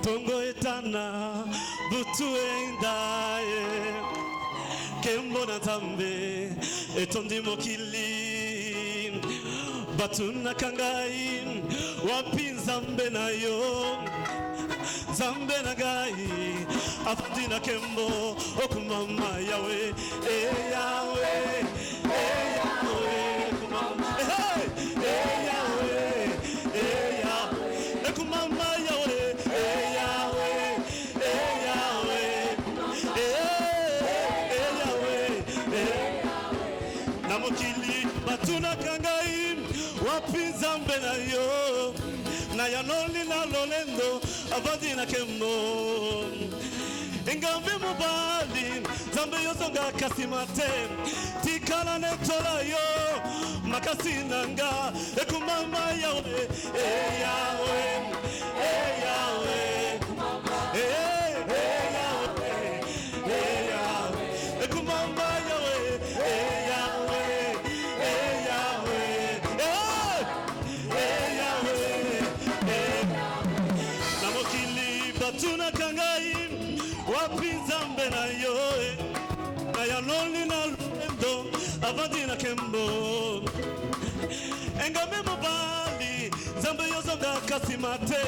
tongo etana butu endaye kembo na tambe etondi mokili batuna kangai wapinza mbe na yo zambe na gai afdina kembo okumama yawe yawe yawe kumama yawe yawe kumama yawe yawe yawe yawe namokili batuna kangai wapinza mbe na yo na yanoli na lolendo avadina kembo engambe mubali zambe yosonga kasimate tikala netola yo makasinanga ekumama yawe yawe yawe kumama yawe yawe ekumama yawe yawe yawe namokili batuna kangai wapinza mbe na yo na yanoli na lendo avadina kembo engame mubali zambe yozonga kasimate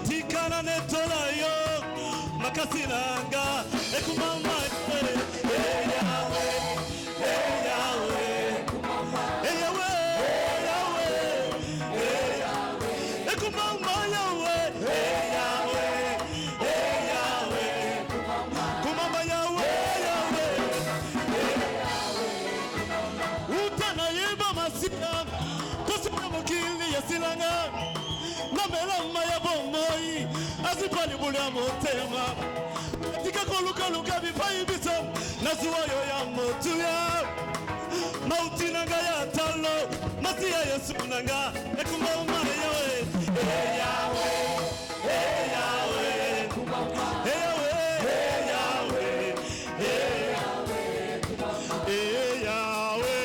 tikana netola yo makasinanga ekumama yawe yawe yawe kumama yawe yawe yawe ekumama yawe yawe yawe kumama yawe yawe utana yeba masika kusima mukili yasilanga namelama ya bomoi azipali bulya motema tika koluka bipayi biso nazuwayo ya motuya mauti nanga ya talo masiya yesu nanga ekumama yawe yawe yawe kumama yawe yawe yawe yawe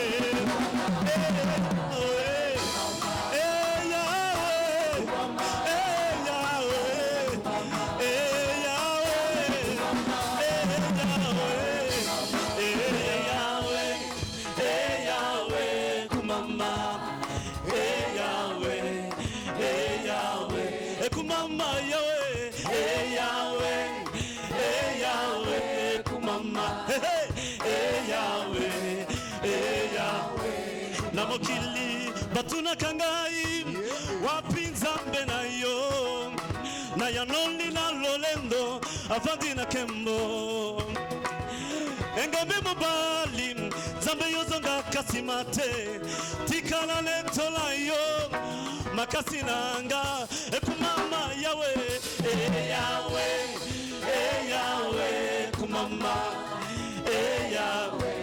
namokili batuna kangai wapinza mbe na yo na yanoli na lolendo avadina kembo engambe mubali zambe yozonga kasimate tikala netola yo makasinanga ekumama yawe yawe yawe kumama yawe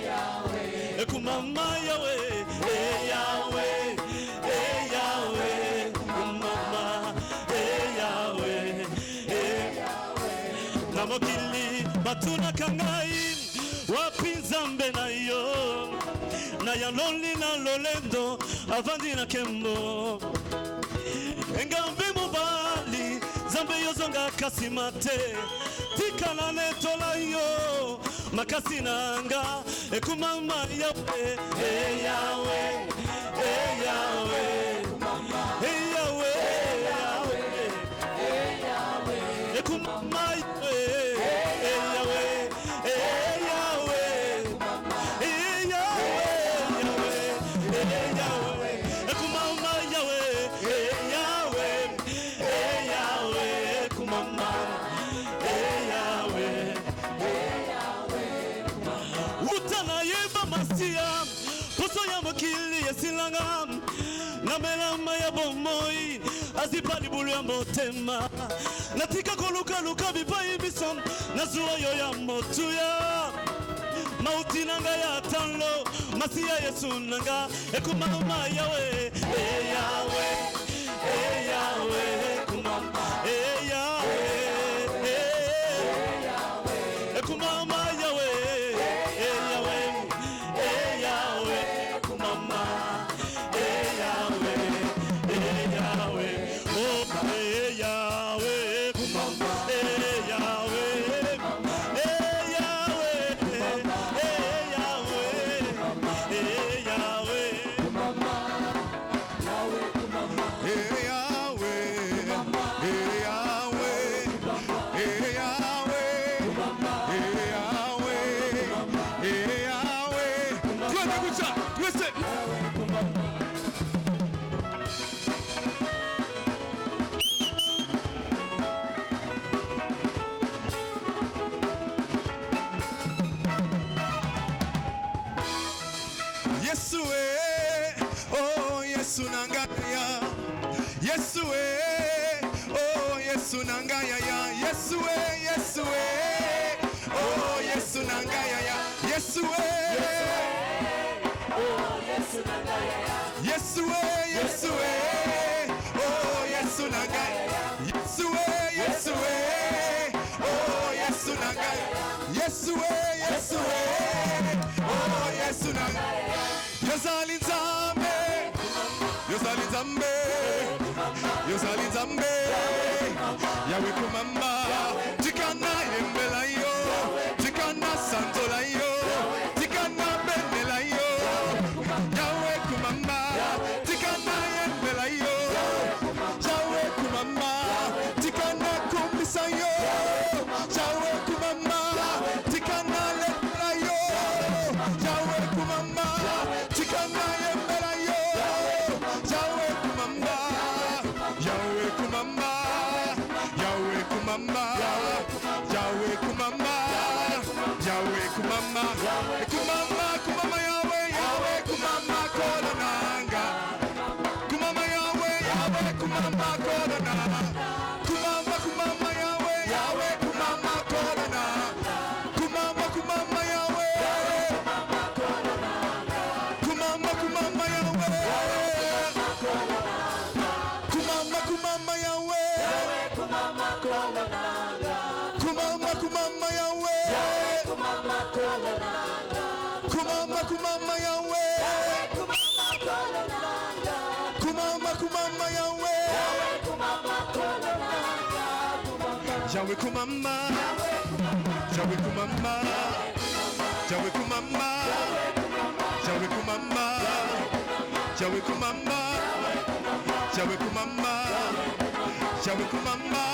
yawe kumama yawe yawe yawe kumama yawe namokili batuna kangai wapinza mbe na yo na yanoli na lolendo avandina kembo engambe mubali zambe yozonga kasimate tikala netola yo makasinanga ekumama yawe yawe yawe kumama yawe yawe yawe ekumama yawe yawe yawe kumama yawe yawe ekumama yawe yawe yawe kumama yawe utana yeba masia poso ya mokili yesilanga na melama ya bomoi azipali bulu ya motema natika koluka bipayi biso nazuwa yo ya motuya mauti nanga ya tanlo masiya yesu nanga ekumama yawe yawe yawe kumama yawe ekumama yawe yawe yawe kumama yawe yawe oh yawe Yesu oh Yesu nangaya ya Yesu oh Yesu nangaya ya Yesu oh Yesu nangaya ya Yesu oh Yesu nangaya Yesu oh Yesu nangaya Yesu oh Yesu nangaya Yosalinzambe Yosalinzambe Yosalinzambe Yawe kumamba Tikana yembela yo Tikana santola yo Tikana benela yo Yawe kumamba Tikana yembela yo Yawe kumamba Tikana kumbisa yo Yawe kumamba Tikana lembela yo Yawe kumamba Tikana yembela yo Yawe kumamba Yahweh kumamba Yahweh kumamba Yahweh kumamba Yahweh kumamba kumamba kumamba Yahweh Yahweh kumamba kolonanga kumamba Yahweh Yahweh kumamba kolonanga kumamba kumamba Yahweh Yahweh kumamba kolonanga kumamba kumamba Yahweh kumamba kumamba Yahweh kumamba kumamba Yahweh kumamba kolonanga kumamba kumamba Yahweh kumamba kolonanga kumamba kumamba Yahweh kumamba kolonanga kumamba kumamba Yahweh kumamba kolonanga Yahweh kumamba Yahweh kumamba Yahweh kumamba Yahweh kumamba Yahweh kumamba Yahweh kumamba Yahweh kumamba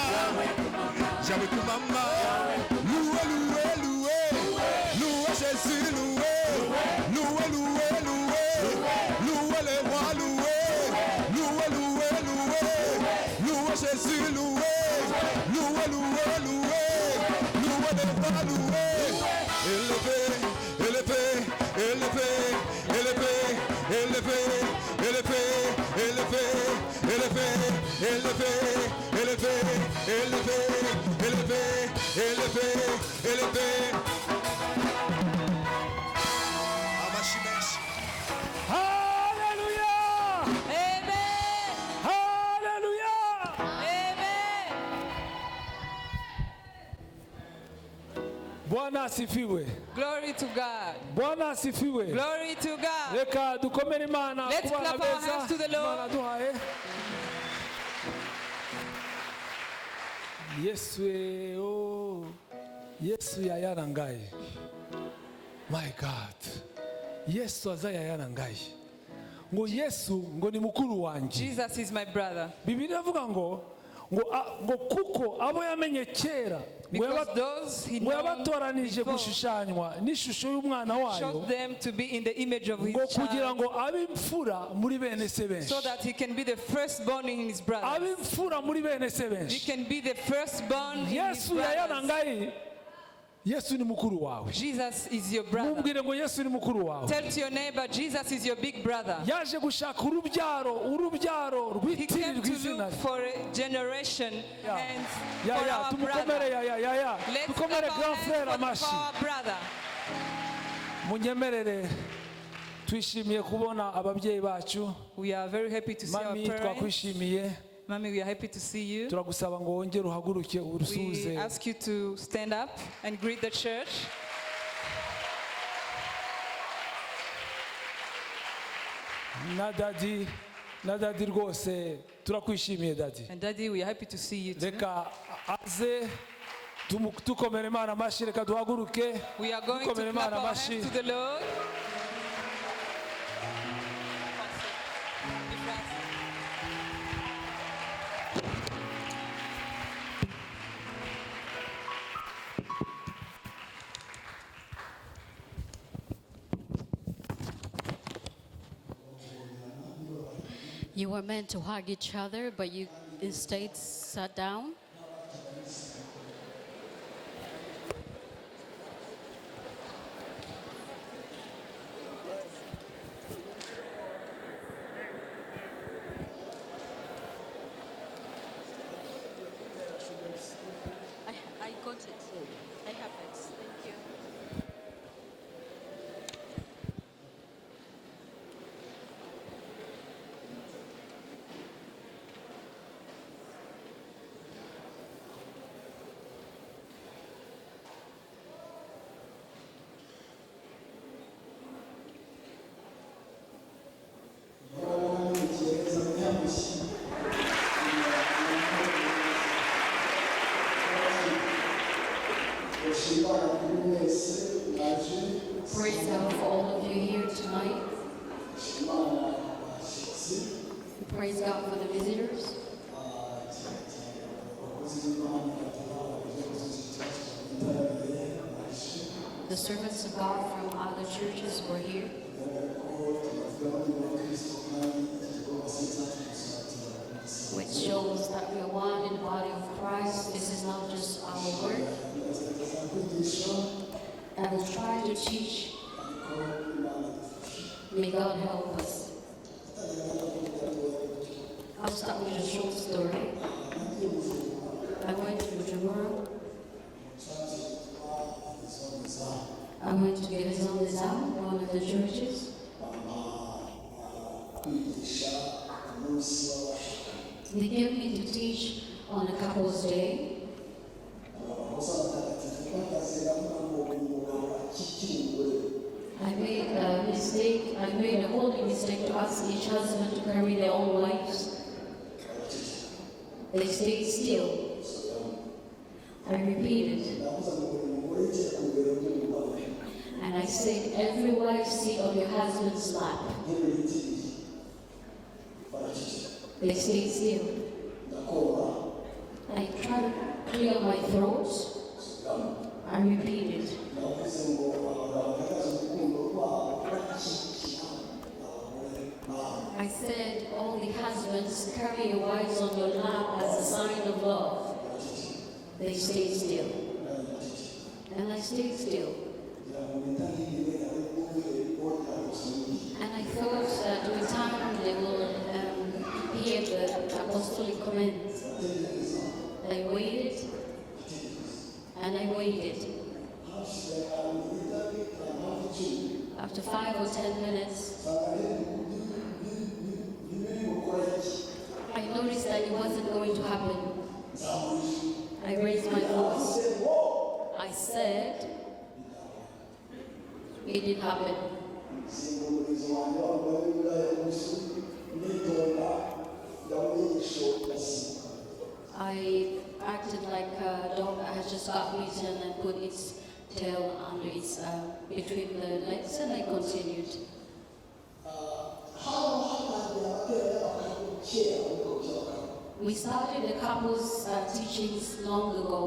Yahweh kumamba loué loué loué loué Jésus loué loué loué loué loué le roi loué loué loué loué loué Jésus loué loué loué loué loué le roi loué élevé élevé élevé élevé élevé élevé élevé élevé élevé élevé élevé élevé élevé élevé Hallelujah! Amen. Hallelujah! Amen. Bwana asifiwe. Glory to God. Bwana asifiwe. Glory to God. Reka dukomere Imana Let's kubana clap our hands to the Lord. Imana duhaye. Yesu oh Yesu yayarangaye. My God. Yesu azayayarangaye. Ngo Yesu ngo ni mukuru wanje. Jesus is my brother. Bibiliya ivuga ngo kuko abo yamenye kera Because those he ngo yabatoranije before gushushanywa n'ishusho y'umwana wayo showed them to be in the image of his ngo kugira child, ngo abe imfura muri bene se benshi. so that he can be the firstborn in his Abe brothers. imfura muri bene se He benshi. can be the firstborn in his Yesu brothers. yayarangaye. Yesu ni mukuru wawe. Jesus is your brother. Mumbwire ngo Yesu ni mukuru wawe. Tell to your neighbor, Jesus is your big brother. Yaje gushaka urubyaro He came rwitirirwa to izina look for a generation and for ya our tumukomere brother. ya Let's dukomere clap our grand frère hands for amashi. our brother. Munyemerere twishimiye kubona ababyeyi bacu. We are very happy to see our Mami parents. twakwishimiye. Mommy, we are happy to see you. Turagusaba ngo wongere uhaguruke We urusuze. ask you to stand up and greet the church. Na dadi rwose turakwishimiye dadi. And Daddy, we are happy to see you too. Reka aze tukomere Imana amashi. Reka duhaguruke We are going to dukomere clap Imana our amashi. hands to the Lord. You were meant to hug each other, but you instead sat down. Praise God for all of you here tonight. Praise God for the visitors. The servants of God from other churches were here. Which shows that we are one in the body of Christ. This is not just our work. I will try to teach. May God help us. I'll start with a short story. I went to Bujumbura. I went to Maison des Arts, one of the churches. They gave me to teach on a couple's day. I made a mistake. I made a holy mistake to ask each husband to carry their own wives. They stayed still. I repeated. And I said, every wife sit on your husband's lap. They stayed still. I tried to clear my throat. I repeated. I said, all the husbands carry your wives on your lap as a sign of love. They stayed still. And I stayed still. And I thought that with time they will hear the apostolic comments. I waited, and I waited. After 5 or 10 minutes, I noticed that it wasn't going to happen. I raised my voice. I said, it didn't happen. I acted like a dog that has just got beaten and put its tail under its between the legs, and I continued. We started the couple's teachings long ago.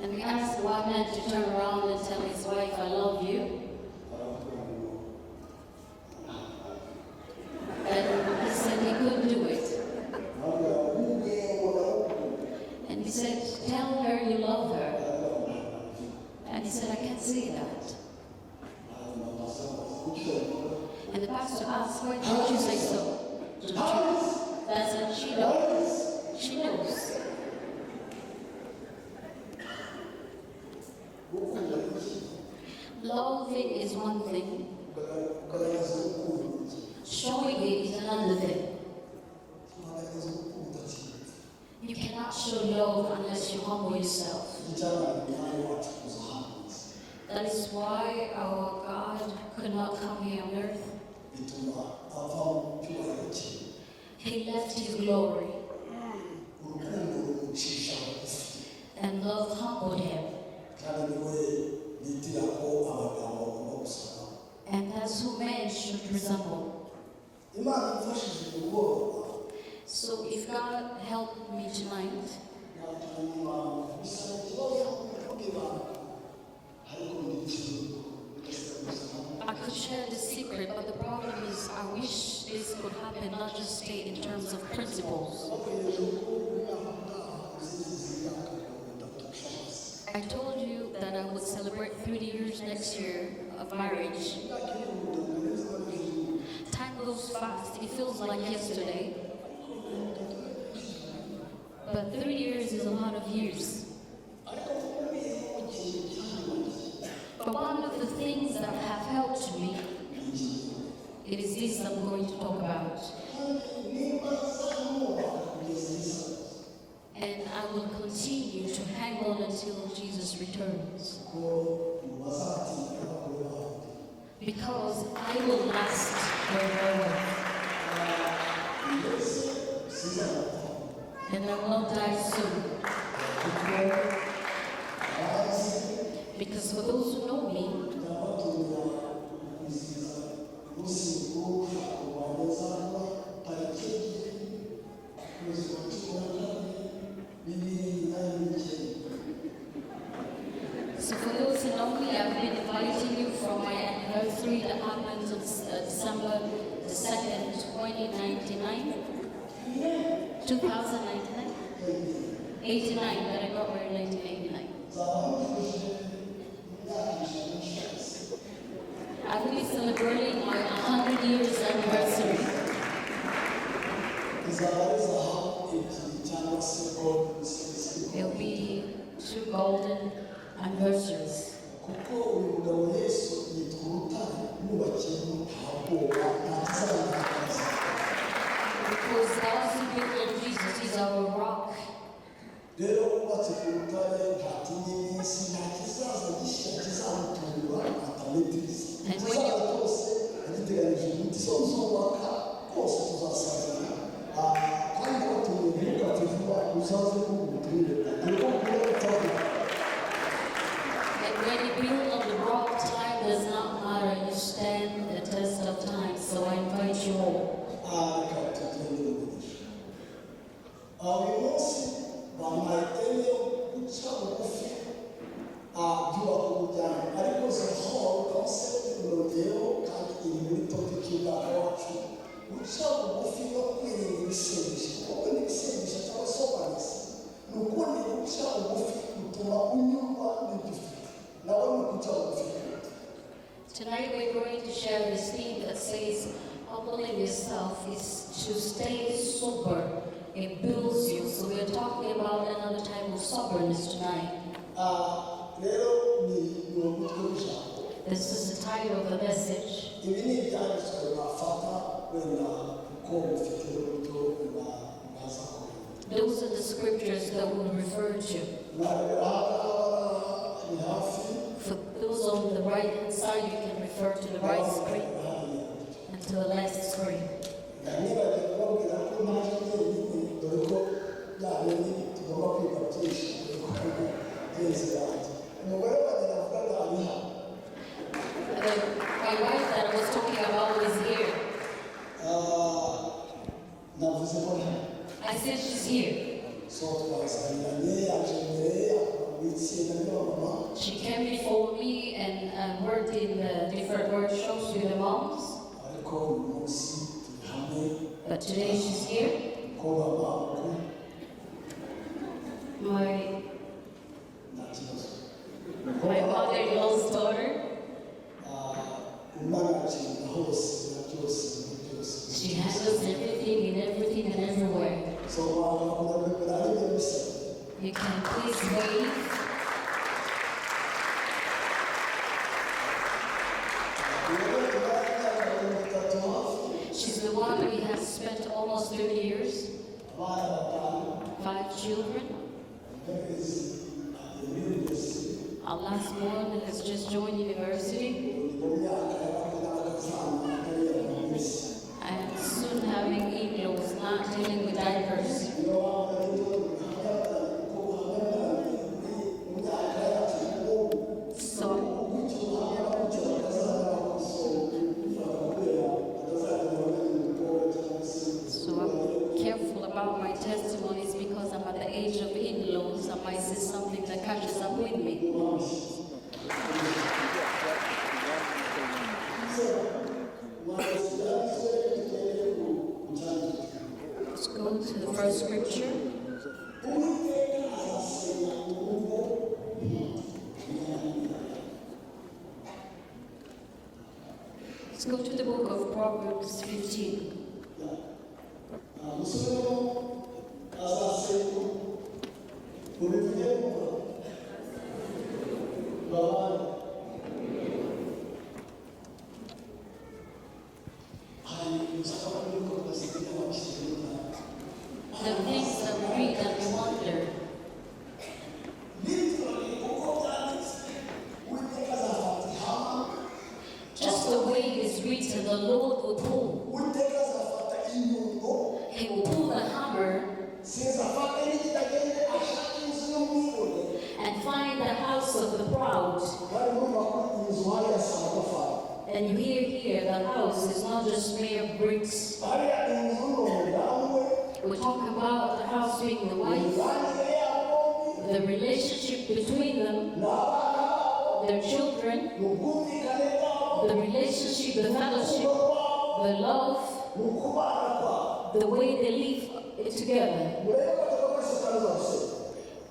And we asked one man to turn around and tell his wife, I love you. And he said he couldn't do it. And we said, tell her you love her. And he said, I can't say that. And the pastor asked, why don't you say so? Don't you? I said, she knows. She knows. Loving is one thing. Showing it is another thing. You cannot show love unless you humble yourself. That is why our God could not come here on earth. He left his glory. And love humbled him. And that's who man should resemble. So if God helped me tonight, I could share the secret, but the problem is I wish this could happen, not just stay in terms of principles. I told you that I would celebrate 30 years next year of marriage. Time goes fast. It feels like yesterday. But 30 years is a lot of years. But one of the things that have helped me, it is this I'm going to talk about. And I will continue to hang on until Jesus returns. Because I will last forever. and I will not die soon. Because for those who know me, I've been inviting you from my anniversary that happens on December the 2nd, 2099, 2099, 89, that I got married in 1989. I will be celebrating my 100 years anniversary. There will be 2 golden anniversaries. Because thou who built on Jesus is our rock. And when you build on the rock, time does not matter. You stand the test of time. So I invite you all. Tonight we're going to share this theme that says humbling yourself is to stay sober. It builds you. So we're talking about another type of soberness tonight. This is the title of the message. Those are the scriptures that we'll refer to. For those on the right hand side, you can refer to the right screen and to the left screen. My wife that I was talking about is here. I said she's here. She came before me and worked in the different workshops with the moms. But today she's here. My mother-in-law's daughter. She handles everything and everywhere. You can please wave. She's the one we have spent almost 30 years. 5 children. Our last one has just joined university. And soon having in-laws, not dealing with diapers. So I'm careful about my testimonies because I'm at the age of in-laws. I might say something that catches up with me. Let's go to the first scripture. Let's go to the book of Proverbs 15. The things that we read and we wonder. Just the way it is written, the Lord would hold. bricks. We talk about the house being the wife, the relationship between them, their children, the relationship, the fellowship, the love, the way they live together.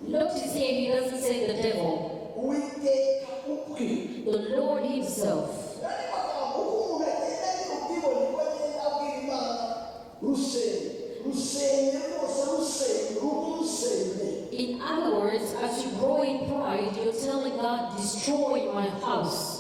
Notice here he doesn't say the devil, the Lord himself. In other words, as you grow in pride, you're telling God, destroy my house.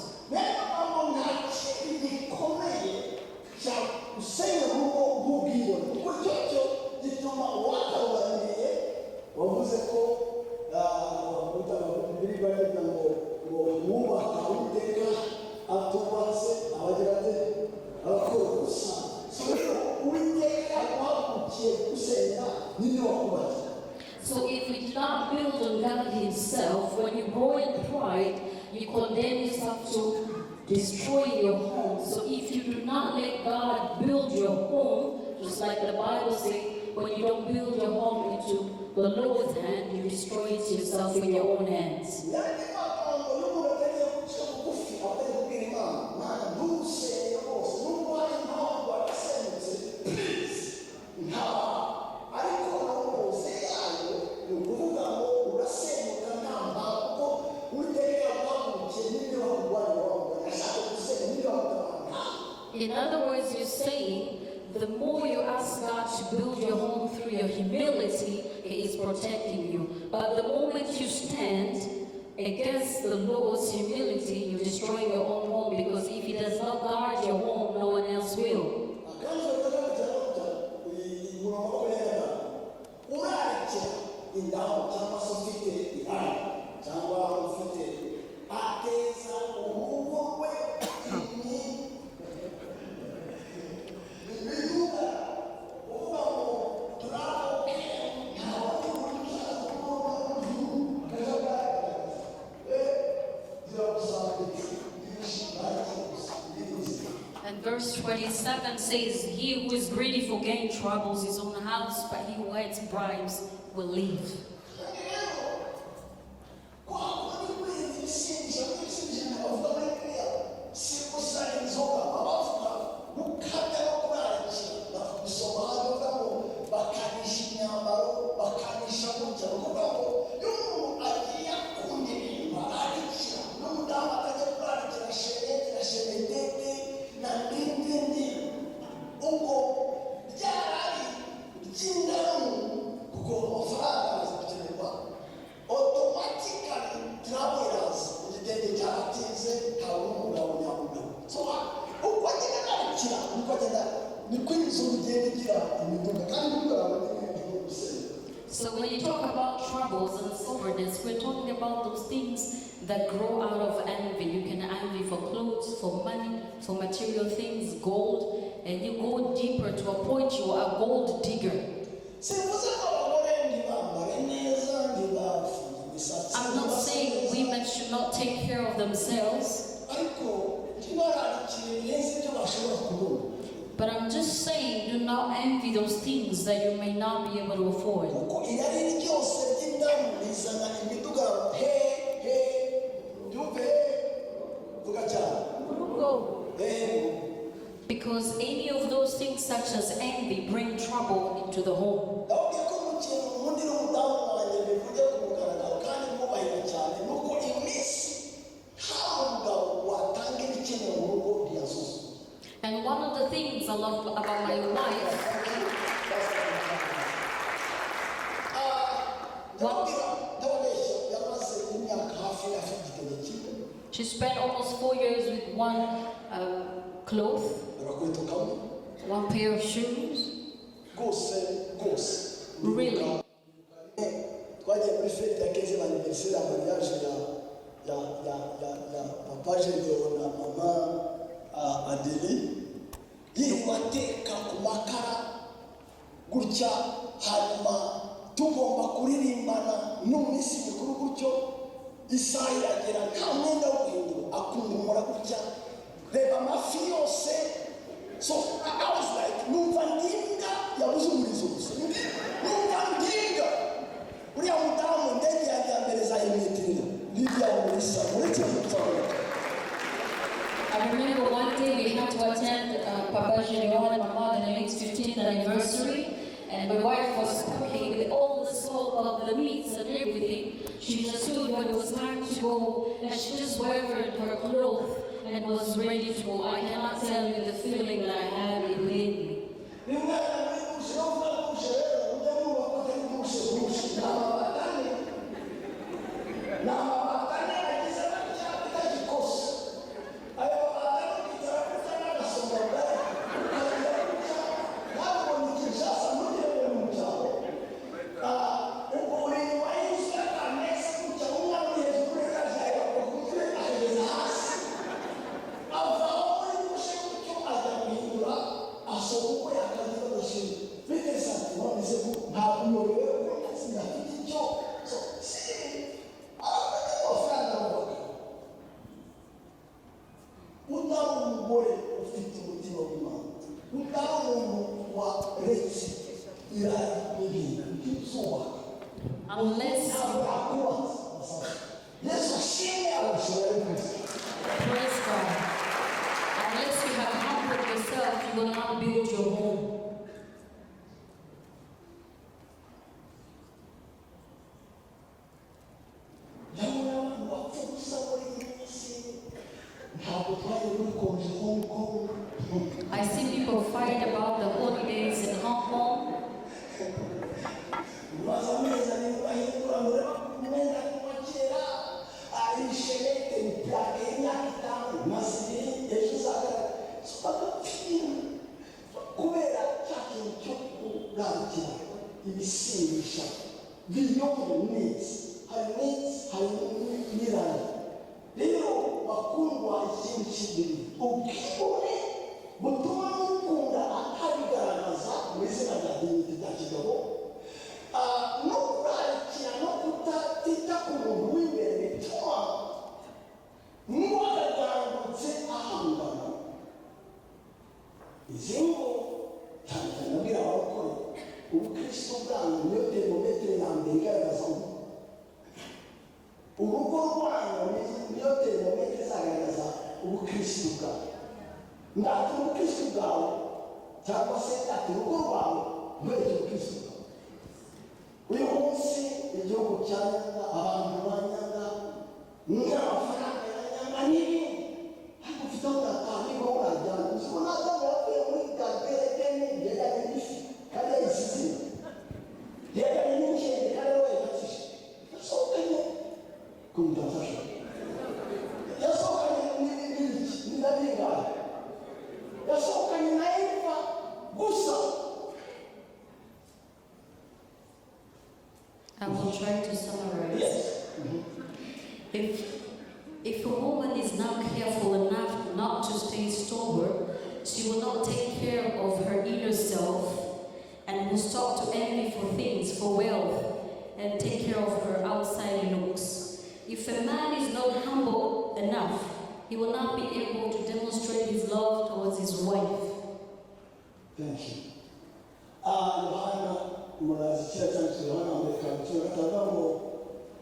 So if we do not build on God himself, when you grow in pride, you condemn yourself to destroy your home. So if you do not let God build your home, just like the Bible says, when you don't build your home into the Lord's hand, you destroy it yourself with your own hands. In other words, you're saying the more you ask God to build your home through your humility, He is protecting you. But the moment you stand against the Lord's humility, you're destroying your own home, because if He does not guard your home, no one else will. And verse 27 says, he who is greedy for gain troubles his own house, but he who hates bribes will leave. So when you talk about troubles and soberness, we're talking about those things that grow out of envy. You can envy for clothes, for money, for material things, gold, and you go deeper to a point you are a gold digger. I'm not saying women should not take care of themselves, but I'm just saying, do not envy those things that you may not be able to afford. Because any of those things, such as envy, bring trouble into the home. And one of the things I love about my wife, she spent almost 4 years with one cloth, one pair of shoes. Really? Yiwateka ku makara gutya, hanyuma tugomba kuririmbana n'umwisi mikuru gutyo, isaha iragera nta mwenda wo guhindura, akundumura gutya, reba amafi yose So I was like, numva ndinga yabuze umurizo gusa. Numva ndinga. Uriya mudamu ndege yanjye ya mbere zayimetirira. Livia umurisa. Uretse mutsaho. I remember one day we had to attend Papa Général and Mama Dynamic's 15th anniversary, and my wife was cooking with all the smoke of the meats and everything. She just stood when it was time to go, and she just wavered her clothes and was ready to go. I cannot tell you the feeling that I had within me. Unless praise God, unless you have humbled yourself, you will not build your home. I see people fight about the holidays in Hong Kong. Beyond needs, her needs, her mirror. Leo bakundwa ikintu kibiri ubwibone butuma mukunda atabigaragaza mu izina rya dignity rya kigabo no kurarikira no kutatita ku muntu w'imbere bituma mwagaragutse ahangana izingo cyane cyane nabwira abakora ubukristo bwanyu niyo termometere ya mbere igaragaza urugo rwanyu niyo termometere izagaragaza ubukristo bwawe. Ndati ubukristo bwawe cyangwa se ndati urugo rwawe rwerekeye ubukristo bwawe. Uyu munsi igihugu cyanyanga, abantu banyanga, n'amafaranga yanyanga n'ibindi. Ariko ufite aho urataha niba urajyana. Uziko natanga yavuye muri gaberekeni yajyanye n'ifi kandi yayisize. Yajyanye n'inkende kandi we yafashe. Yasohokanye kumutafasha. Yasohokanye n'ibingahe. Yasohokanye na Eva gusa. I will try to summarize. Yes. If a woman is not careful enough not to stay sober, she will not take care of her inner self and will stop to envy for things, for wealth, and take care of her outside looks. If a man is not humble enough, he will not be able to demonstrate his love towards his wife. Thank you. Yohana murazi cyane Yohana Amerika cyatanga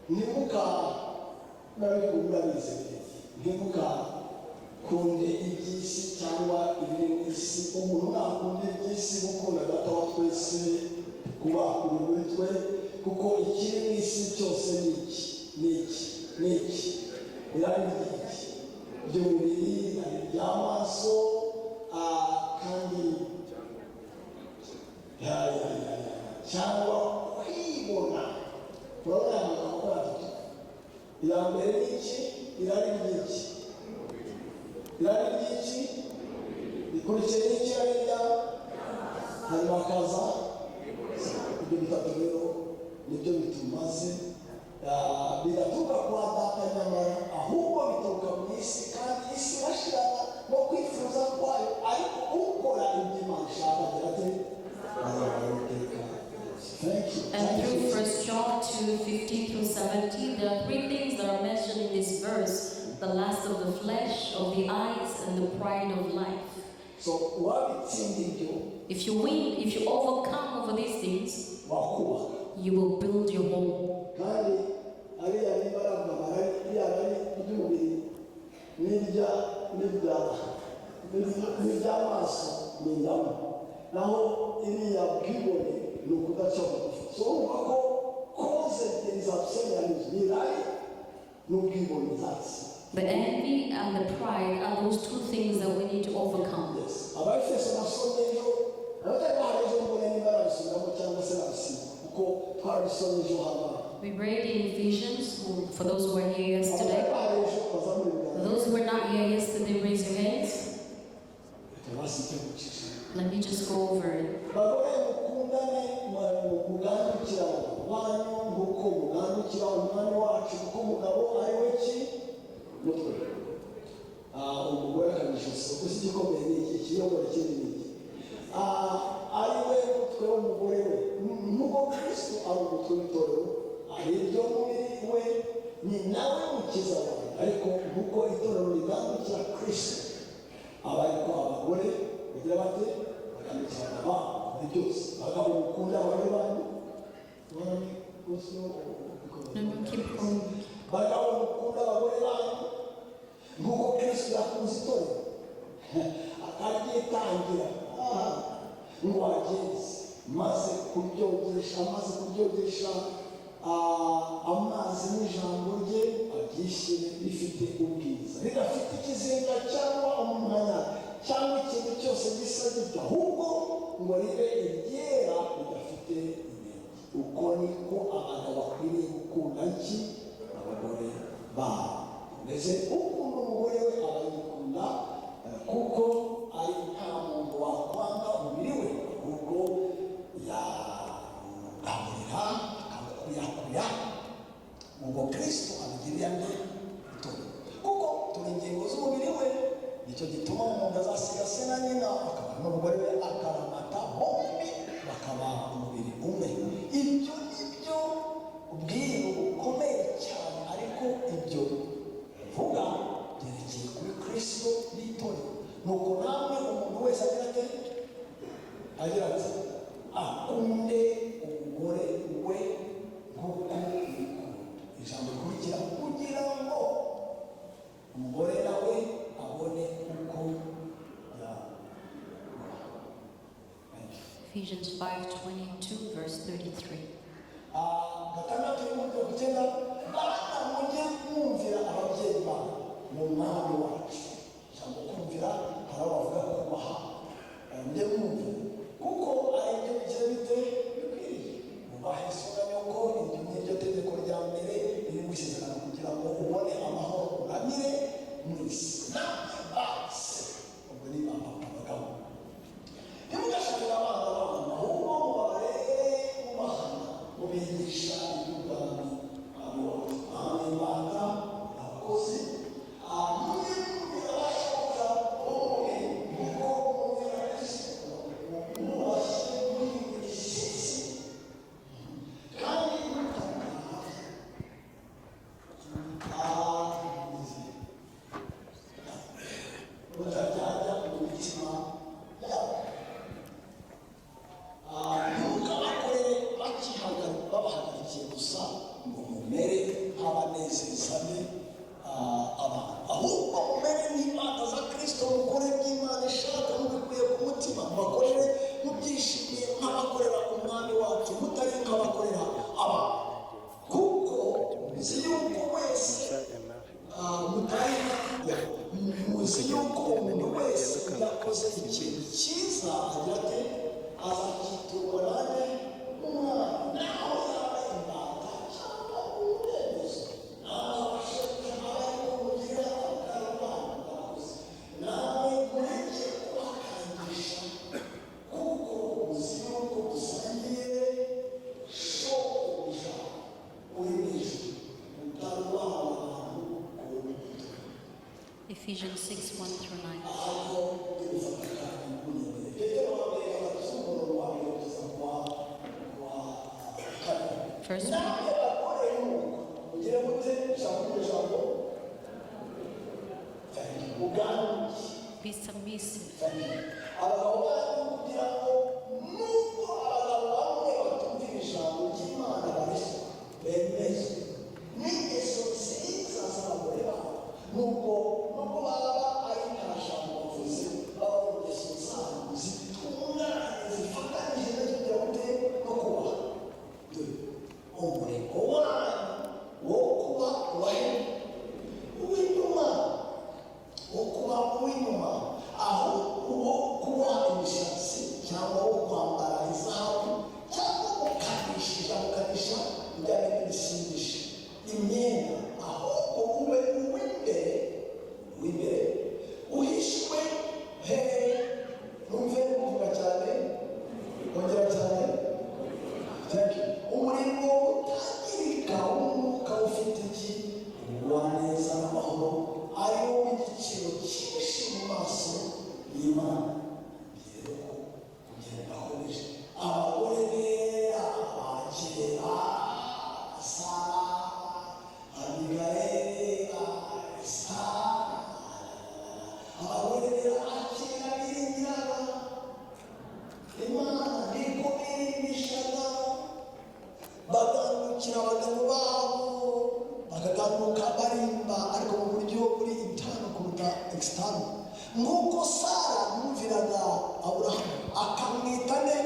nimuka bari kumurabize nimuka kunde ibyisi cyangwa ibiri isi umuntu nakunde ibyisi gukunda data wa twese kuba kurubitwe kuko ikiri isi cyose niki irari by'umubiri y'amaso kandi cyangwa kwibona urabona amagambo atatu iya mbere n'iki irari ry'iki rikurikiye n'iki ariya hanyuma hakaza ibyo bitatu rero nibyo bitumaze biraturuka kwa data nyamara ahubwo bituruka mu isi kandi isi irashirana no kwifuza kwayo ariko ukora ibyo Imana ishaka agira ati And through 1 John 2:15 through 17, there are three things that are mentioned in this verse: the lust of the flesh, of the eyes, and the pride of life. So wabitsinda ibyo If you win, if you overcome over these things, wakubaka you will build your home. kandi ariya n'imbaraga yaba ari iby'umubiri n'iby'amaso ni inyama naho iriya bwibone ni ukudaca bugufi. So urumva ko koze nzabusenya ni irari n'ubwibone zatsi. The envy and the pride are those two things that we need to overcome. Yes. Abafese nasomye ejo abatari bahari ejo mbone niba arabisubiramo cyangwa se arabisiba kuko twarabisomye ejo hano. We read in Ephesians, for those who were here yesterday. For those who were not here yesterday, raise your hands. Let me just go over it. Iryo mubiri we ni nawe mukiza wawe ariko nkuko itorero rigandukira Kristo aba ariko abagore bagira bate bakamikirana abana muri byose bagabo mukunda abagore banyu bagabo mukunda abagore banyu nkuko Kristo yakunze itorero akaryitangira ngo ageze maze kuryogesha amazi n'ijambo rye abyishyire bifite ubwiza ridafite ikizinga cyangwa umwanya cyangwa ikintu cyose gisa gitya ahubwo ngo ribe iryera ridafite inenge. Uko niko abantu bakwiriye gukunda iki abagore babo mbese ukunda umugore we aba yikunda kuko ari nta muntu wakwanga umubiri we ahubwo yamugaburira kuyakuya ngo Kristo abigirira nde itorero kuko turi ingingo z'umubiri we. Nicyo gituma umuntu azasiga se na nyina akaba n'umugore we akaramata bombi bakaba umubiri umwe. Ibyo nibyo ubwiru bukomeye cyane ariko ibyo bivuga byerekeye kuri Kristo n'itorero. Nuko namwe umuntu wese agira ati akunde umugore we nk'uko ijambo rikurikira kugira ngo umugore nawe abone uko Ephesians 5:22 verse 33. gatandatu y'umurongo w'icyenda bana mujye mwumvira ababyeyi banyu mu mwami wacu. Ijambo kumvira hari abavuga kubaha mujye mwumvira kuko ari ibyo bigira bite bikwiriye mubahe so na nyoko. Iryo ni ryo tegeko rya mbere riri mu isezerano kugira ngo ubone amahoro uramire mu isi. Namwe base ubwo ni abagabo ntimugashakire abana banyu ahubwo mubarere mubahana mubigisha iby'ubwami mwami banga abakozi mwumvira abashoboza bombi nk'uko mwumvira Kristo mubashye muri buri gishyitsi kandi mutajyajya mu mitima yabo. Ntukabakorere babahagarikiye gusa ngo mumere nk'abanezezane abantu, ahubwo mumere nk'imbata za Kristo, mukore by'Imana ishaka mubikuye ku mutima, mubakorere mubyishimiye nk'abakorera umwami wacu, mutari nk'abakorera abantu, kuko muzi yuko wese muzi yuko umuntu wese yakoze ikintu cyiza agira ati azakiturwa nanjye umwana naho yaba imbata cyangwa umudendezo nawe abashebuja abarimo mugira akarubanda mwakoze nawe mureke kubakangisha kuko muzi yuko musangiye shobuja uri mu ijuru mutarubaha abantu ku muto. Ephesians 6:1-9. First be submissive. abagabo banyu kugira ngo nubwo abagabo bamwe batumvira ijambo ry'Imana bemeze n'ingeso nziza z'abagore babo nubwo baba ari nta jambo bavuze baba mu ngeso zabo zitunganye zifatanije n'ibyo bafite no kubaha umurego wanyu wo kuba uw'inyuma aho uwo kuba imishatsi cyangwa wo kwambara izahabu cyangwa mukanisha ibijyanye n'ibisindisha imyenda ahubwo ube uw'imbere uhishwe numve kuvuga cyane kongera cyane umurimo utangirika w'umwuka ufite iki ubugwaneza n'amahoro ari wo w'igiciro cyinshi mu maso y'Imana. Rero ko kugenda akomeje abagore bera abakera Sara Abigayeli Sara abagore bera akera biringiraga Imana niko birimbishaga bagandukira abagabo babo bakaganduka barimba ariko mu buryo buri intano kuruta external nk'uko Sara yumviraga Aburahamu akamwita ne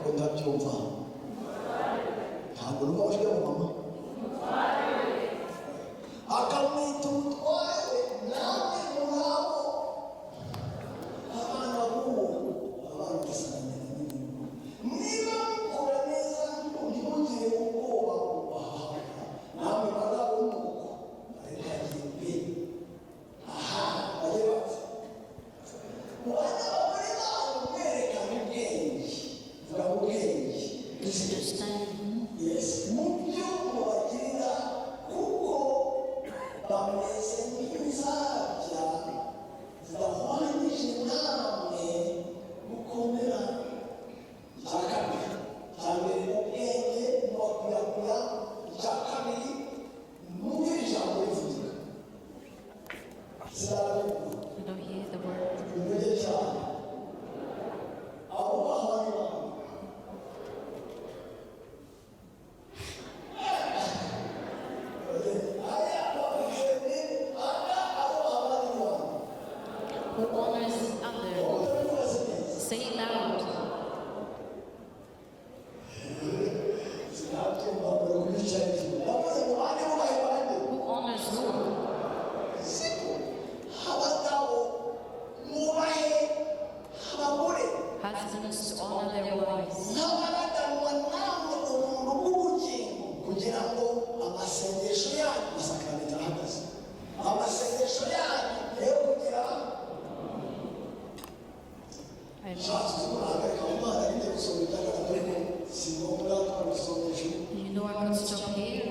ko ndabyumva ntabwo numva bashwe mu mama akamwita umutware nawe murabo abana b'uwo abana basanga niba mukora neza ntimugire ubwoba kubahabwa namwe bagabo n'uko arekagiye aha bajye bapfa mu bana bagore babo mwerekana ubwenge vuga ubwenge yes mu byo mubagirira kuko bameze nk'inzabya zidahwanyije namwe gukomera icya kabiri cya mbere ubwenge n'uwakuyakuya icya kabiri numve ijambo rivuga ziravuga You don't hear the word. bivuge cyane abo bahwanye nawe Who honors other. Say it loud. Who honors who? Husbands to honor their wives. kugira ngo amasengesho yanyu masakaramentu ahagaze amasengesho yanyu rero kugira nshatse kumuhagarika mu mwana arinde gusoma ibyagatatu ariko si ngombwa twabisomesha You know I could stop here.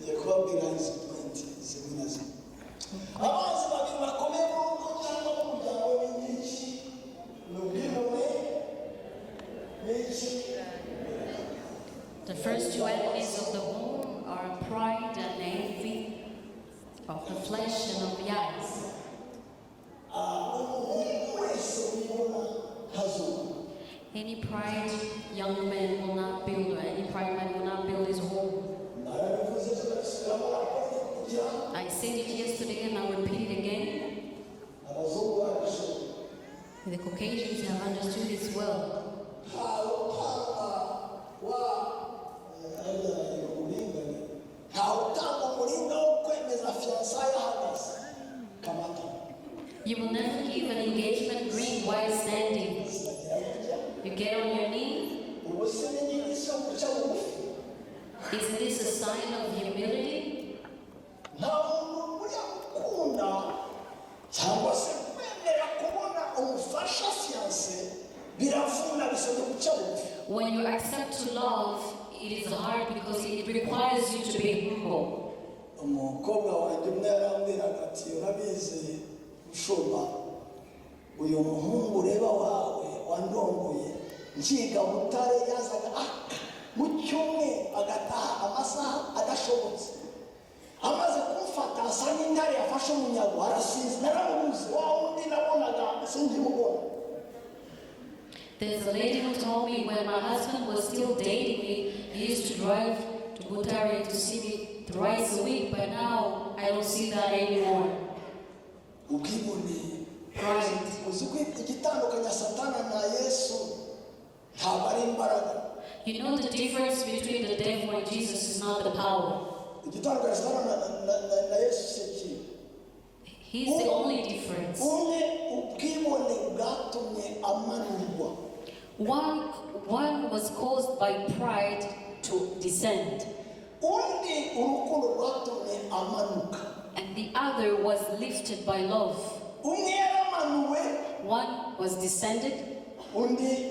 ngiye kubabwira izi pointi zimwe na zimwe abanzi babiri bakomeye mu rugo cyangwa mu muryango w'inyici ni ubwibone n'iki The first two enemies of the home are pride and envy of the flesh and of the eyes. umuhungu wese wibona ntazuba Any pride young man will not build, or any pride man will not build his home. narabivuze tugasubiramo raporo kugira I said it yesterday and I'll repeat it again. abazungu barabishobora The Caucasians have understood it well. ntawe utanga uburinganire ntawe utanga umuringa wo kwemeza fiyansaye ahagaze kamata You will never give an engagement ring while standing. You get on your knee. ubu se n'inyigisho guca bugufi Isn't this a sign of humility? nta muntu ujya gukunda cyangwa se kwemera kubona umufasha fiyanse biravuna bisabye guca bugufi When you accept to love, it is hard because it requires you to be humble. umukobwa wanjye umwe yarambwiraga ati urabizi ushumba uyu muhungu ureba wawe wandongoye nkiga butare yazaga mu cyumweru agataha amasaha adashobotse amaze kumfata asa n'intare yafashe umunyago arasize naramubuze wa wundi nabonaga sindimubona. There's a lady who told me when my husband was still dating me, he used to drive to Butare to see me thrice a week, but now I don't see that anymore. Ubwibone. Pride. Uziko igitandukanya Satana na Yesu ntabwo ari imbaraga. You know the difference between the devil and Jesus is not the power. Igitandukanya Satana na Yesu siki. He's the only difference. Ubwibone bwatumye amanurwa. One was caused by pride to descend. Undi urukundo rwatumye amanuka. And the other was lifted by love. Umwe yaramanuwe. One was descended. Undi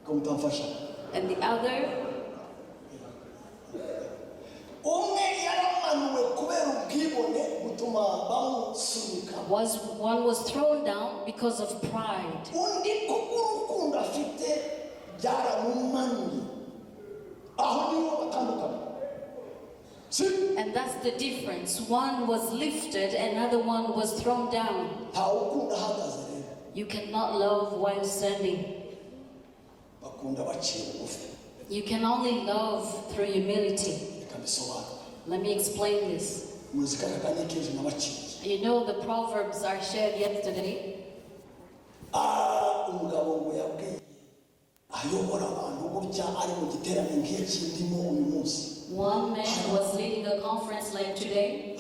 kumtamfasha. And the other. Umwe yaramanuwe kubera ubwibone butuma bamusunika. One was thrown down because of pride. Undi kurukundo afite byaramumanuye. Aho niho batandukana. And that's the difference. One was lifted, another one was thrown down. You cannot love while standing. You can only love through humility. Let me explain this. You know the Proverbs I shared yesterday. One man was leading a conference like today.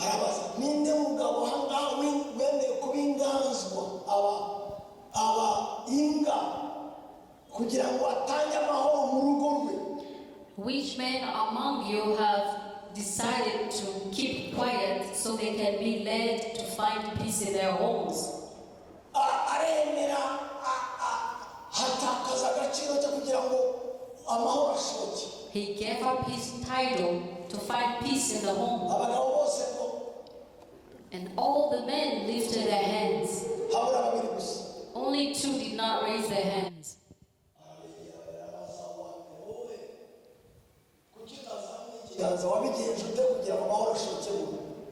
Which men among you have decided to keep quiet so they can be led to find peace in their homes? He gave up his title to find peace in the home. And all the men lifted their hands. Only two did not raise their hands.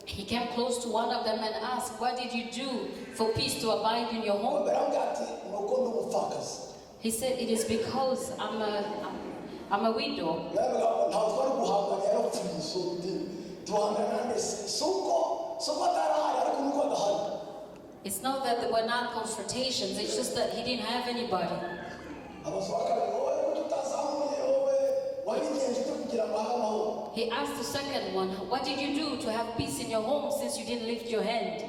He came close to one of them and asked, "What did you do for peace to abide in your home?" He said, "It is because I'm a widow." It's not that there were not confrontations, it's just that he didn't have anybody. He asked the second one, "What did you do to have peace in your home since you didn't lift your hand?"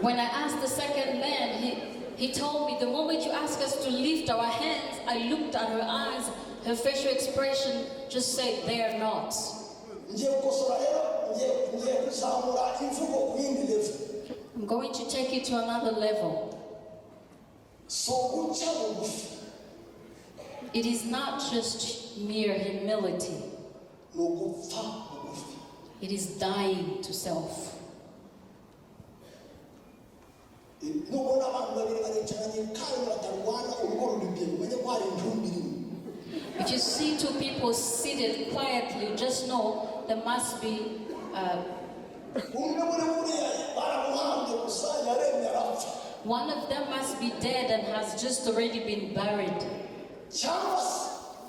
When I asked the second man, he told me, "The moment you asked us to lift our hands, I looked at her eyes, her facial expression just said, they are not." I'm going to take you to another level. It is not just mere humility. It is dying to self. If you see two people seated quietly, just know there must be one of them must be dead and has just already been buried.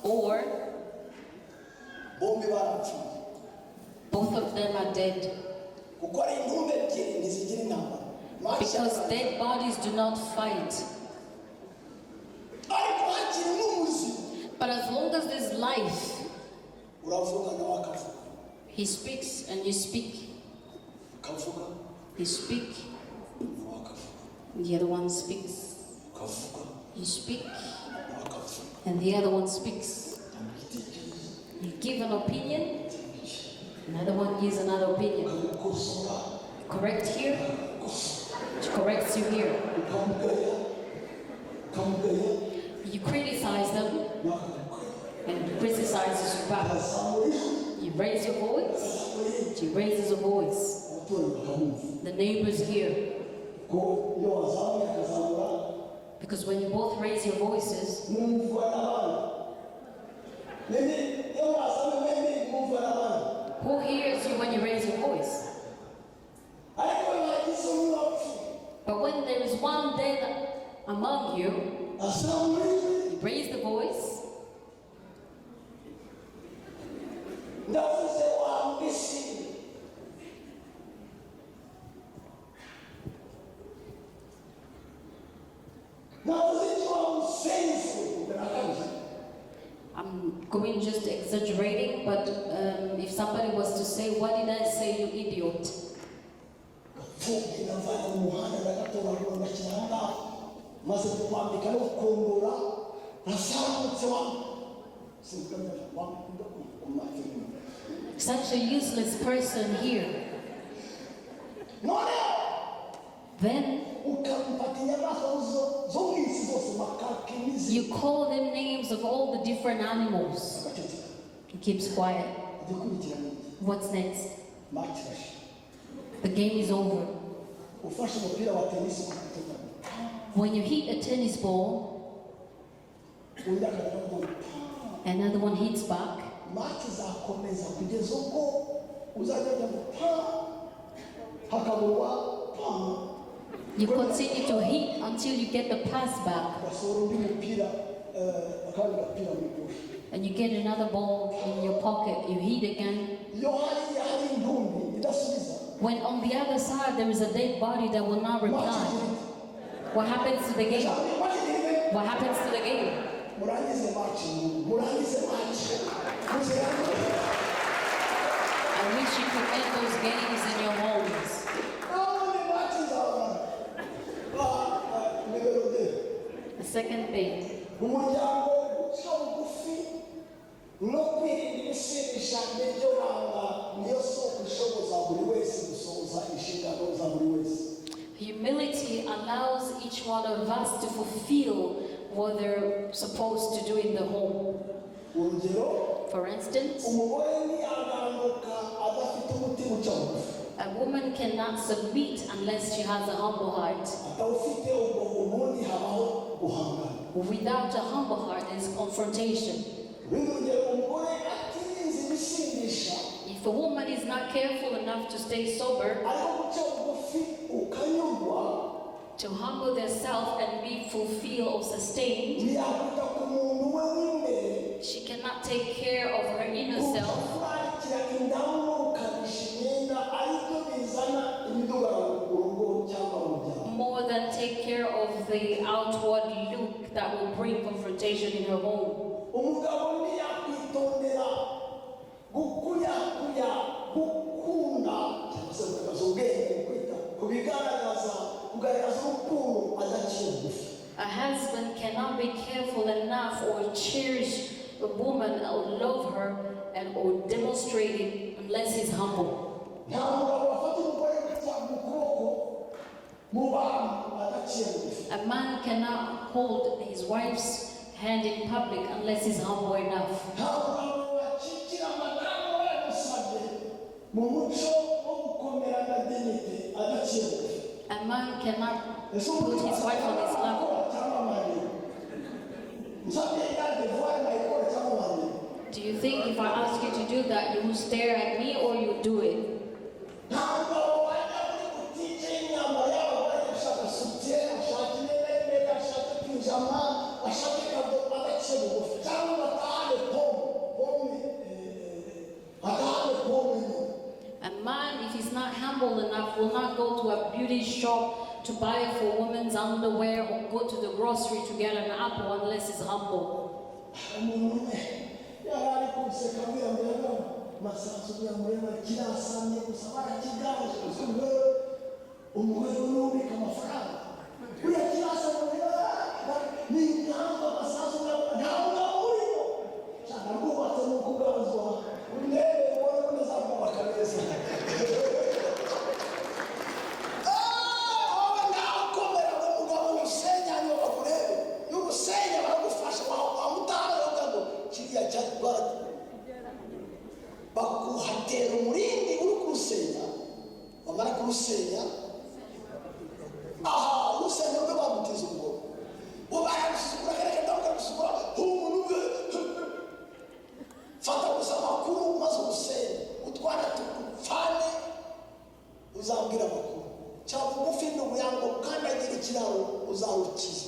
Or both of them are dead. Because dead bodies do not fight. But as long as there's life, he speaks and you speak. You speak. The other one speaks. You speak. And the other one speaks. You give an opinion. Another one gives another opinion. Correct here. She corrects you here. You criticize them, and he criticizes you back. You raise your voice, he raises a voice. The neighbors hear. Because when you both raise your voices, who hears you when you raise your voice? But when there is one dead among you, you raise the voice. I'm going just exaggerating, but if somebody was to say, "What did I say, you idiot?" Such a useless person here. Then you call them names of all the different animals. He keeps quiet. What's next? The game is over. When you hit a tennis ball, another one hits back. You continue to hit until you get the pass back. And you get another ball in your pocket, you hit again. When on the other side there is a dead body that will not reply, what happens to the game? What happens to the game? I wish you could end those games in your homes. The second thing, humility allows each one of us to fulfill what they're supposed to do in the home. For instance, a woman cannot submit unless she has a humble heart. Without a humble heart, there is confrontation. If a woman is not careful enough to stay sober, to humble herself and be fulfilled or sustained, she cannot take care of her inner self. More than take care of the outward look that will bring confrontation in her home. A husband cannot be careful enough or cherish a woman or love her and or demonstrate it unless he's humble. A man cannot hold his wife's hand in public unless he's humble enough. A man cannot put his wife on his level. Do you think if I ask you to do that, you will stare at me or you do it? A man, if he's not humble enough, will not go to a beauty shop to buy for women's underwear or go to the grocery to get an apple unless he's humble. kurusenya aha rusenya rwe bamutiza ubwo ubara gusukura kare ndavuga gusukura umuntu fata gusa makuru maze usenya utwana tukufane uzambwira makuru cyangwa ubufi n'ubuyango kandagira ikiraro uzarukiza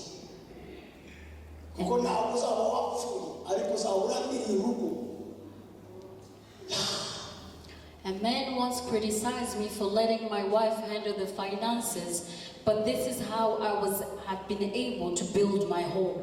kuko ntabwo uzaba wapfuye ariko uzawuramira urugo. A man once criticized me for letting my wife handle the finances, but this is how have been able to build my home.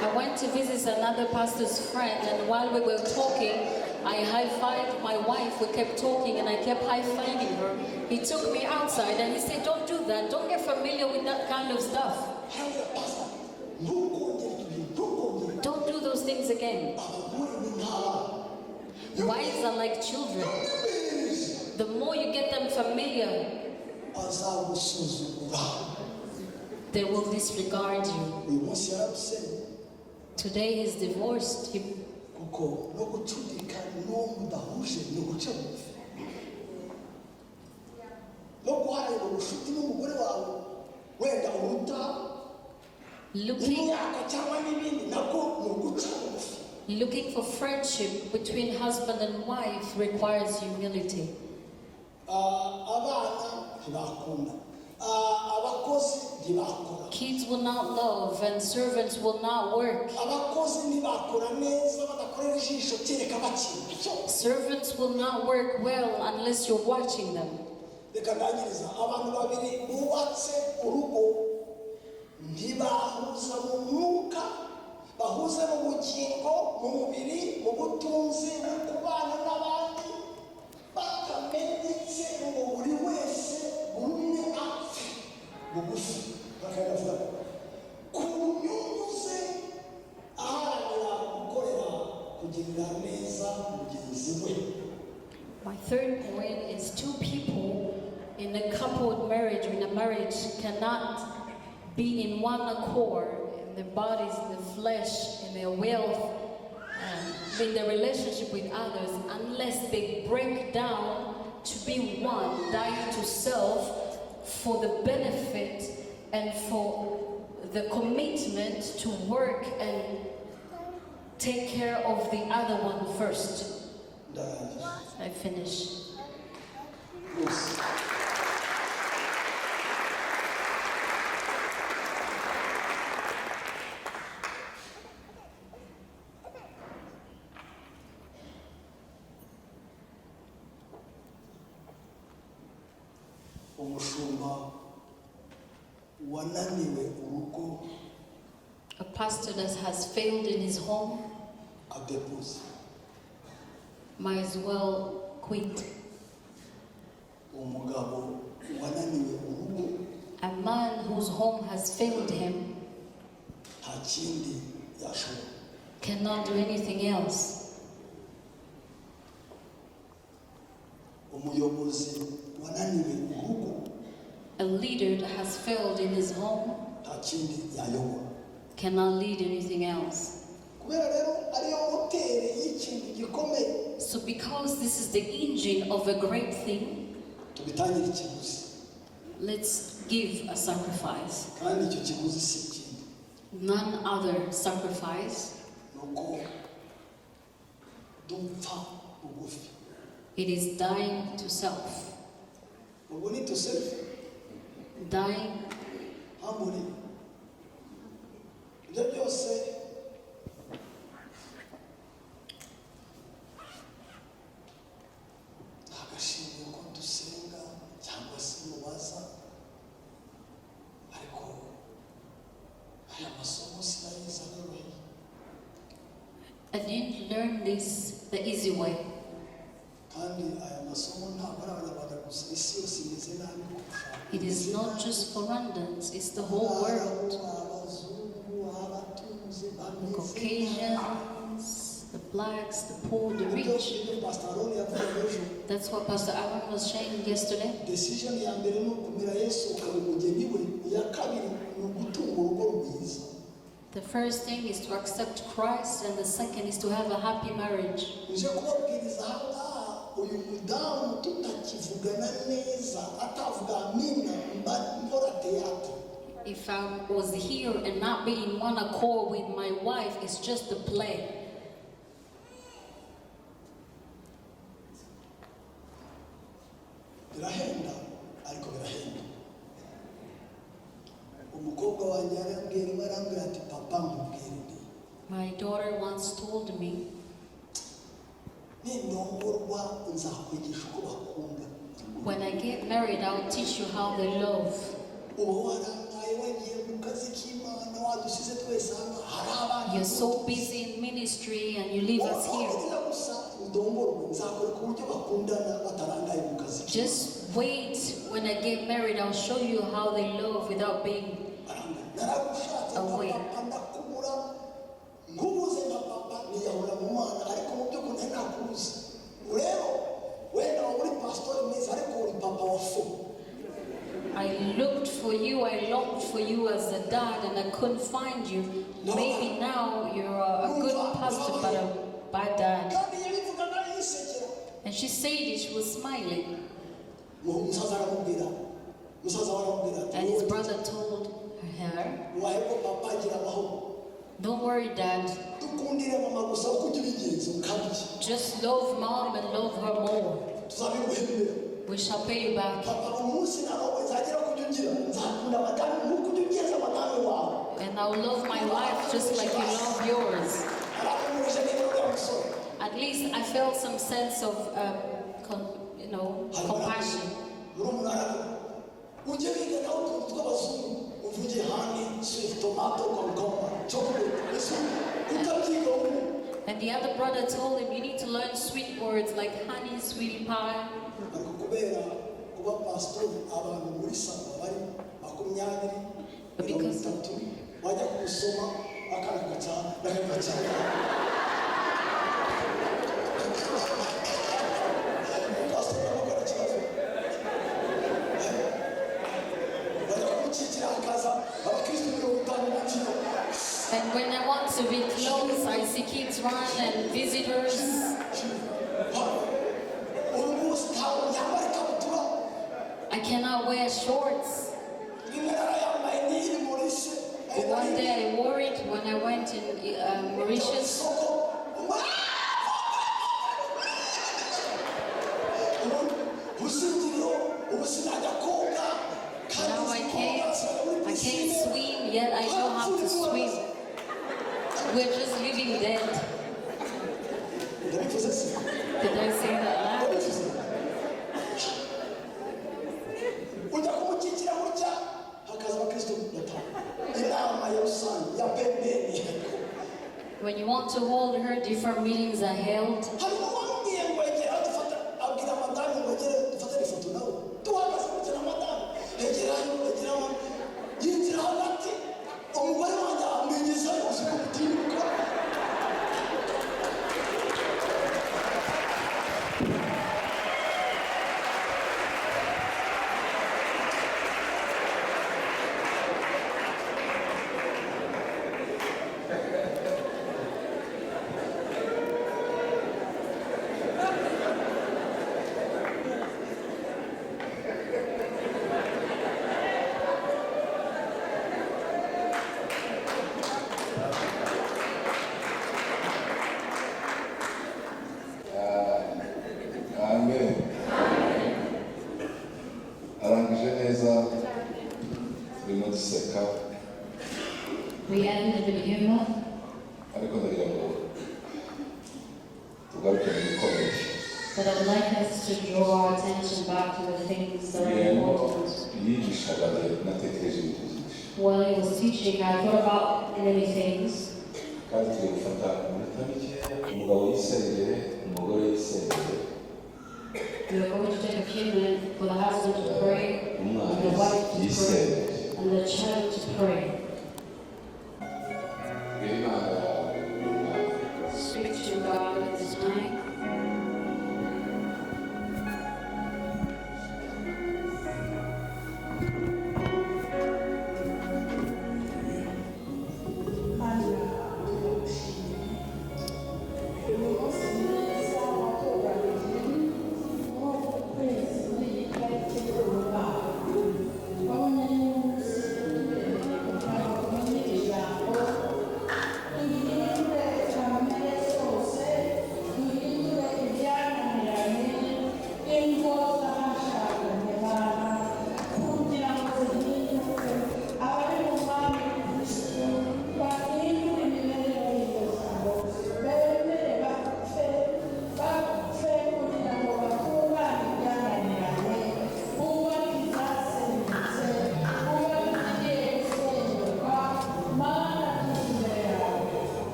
I went to visit another pastor's friend, and while we were talking, I high-fived my wife. We kept talking and I kept high-fiving her. He took me outside and he said, don't do that. Don't get familiar with that kind of stuff. Don't do those things again. Wives are like children. The more you get them familiar, they will disregard you. Today he's divorced. Looking for friendship between husband and wife requires humility. Kids will not love and servants will not work. Servants will not work well unless you're watching them. My third point is two people in a coupled marriage or in a marriage cannot be in one accord in their bodies, in their flesh, in their wealth, in their relationship with others unless they break down to be one, dying to self for the benefit and for the commitment to work and take care of the other one first. I finish. A pastor that has failed in his home might as well quit. A man whose home has failed him cannot do anything else. A leader that has failed in his home cannot lead anything else. So because this is the engine of a great thing, let's give a sacrifice. None other sacrifice. It is dying to self. Dying. I didn't learn this the easy way. It is not just for Rwandans, it's the whole world. The Caucasians, the blacks, the poor, the rich. That's what Pastor Aaron was saying yesterday. Decision ya mbere no kumira Yesu ukamugeni we ya kabiri no gutunga urugo rwiza. The first thing is to accept Christ, and the second is to have a happy marriage. Nje kubabwiriza hanga uyu mudamu tutakivugana neza atavuga amina mbora teatro. If I was here and not be in one accord with my wife, it's just a play. Birahenda ariko birahenda. Umukobwa wanjye arambwira ati papa mubwire ndi. My daughter once told me, nindongorwa nzakwigisha uko bakunda. when I get married, I'll teach you how they love. You're so busy in ministry and you leave us here. Just wait. When I get married, I'll show you how they love without being away. I looked for you, I longed for you as a dad, and I couldn't find you. Maybe now you're a good pastor, but a bad dad. And she said it, she was smiling. And his brother told her, don't worry, Dad. Just love Mom and love her more. We shall pay you back. And I'll love my wife just like you love yours. At least I felt some sense of, compassion. And the other brother told him, you need to learn sweet words like honey, sweetie pie. Because and when I want to be close, I see kids run and visitors. I cannot wear shorts. One day I wore it when I went in Mauritius. Now I can't swim, yet I know how to swim. We're just living dead. Did I say that loud? When you want to hold her, different meetings are held. We ended with humor. But I'd like us to draw our attention back to the things that are important. While he was teaching, I thought about many things. We are going to take a few minutes for the husband to pray